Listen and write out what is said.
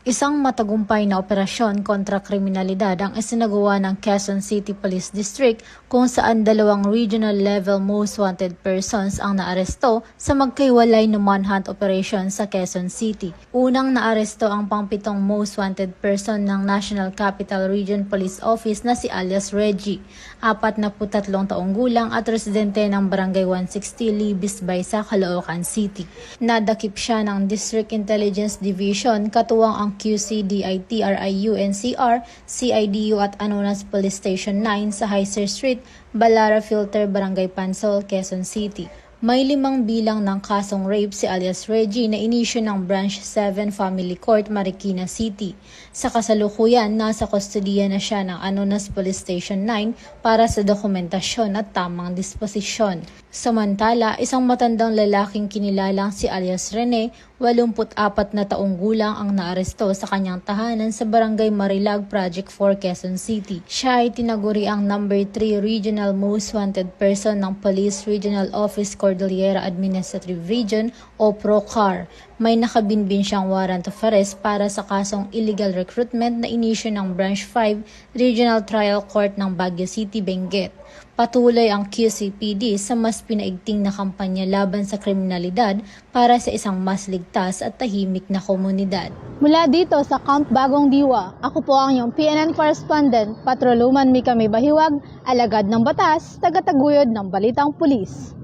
Isang matagumpay na operasyon kontra kriminalidad ang isinagawa ng Quezon City Police District kung saan 2 regional level most wanted persons ang naaresto sa magkaiwalay na manhunt operation sa Quezon City. Unang naaresto ang pang-7 most wanted person ng National Capital Region Police Office na si alias Reggie, 43 taong gulang at residente ng Barangay 160 Libis Baysa, Caloocan City. Nadakip siya ng District Intelligence Division katuwang ang QCDITRIU NCR, CIDU at Anonas Police Station 9 sa Heiser Street, Balara Filter, Barangay Pansol, Quezon City. May 5 bilang ng kasong rape si alias Reggie na inisyu ng Branch 7 Family Court, Marikina City. Sa kasalukuyan, nasa kustodiya na siya ng Anonas Police Station 9 para sa dokumentasyon at tamang disposisyon. Samantala, isang matandang lalaking kinilalang si alias Rene, 84 na taong gulang ang naaresto sa kanyang tahanan sa Barangay Marilag, Project 4, Quezon City. Siya ay tinaguri ang number 3 Regional Most Wanted Person ng Police Regional Office Cordillera Administrative Region o PROCAR. May nakabinbin siyang warrant of arrest para sa kasong illegal recruitment na inisyu ng Branch 5 Regional Trial Court ng Baguio City, Benguet. Patuloy ang QCPD sa mas pinaigting na kampanya laban sa kriminalidad para sa isang mas ligtas at tahimik na komunidad. Mula dito sa Camp Bagong Diwa, ako po ang iyong PNN correspondent, Patroluman Mika May Bahiwag, alagad ng batas, tagataguyod ng Balitang Pulis.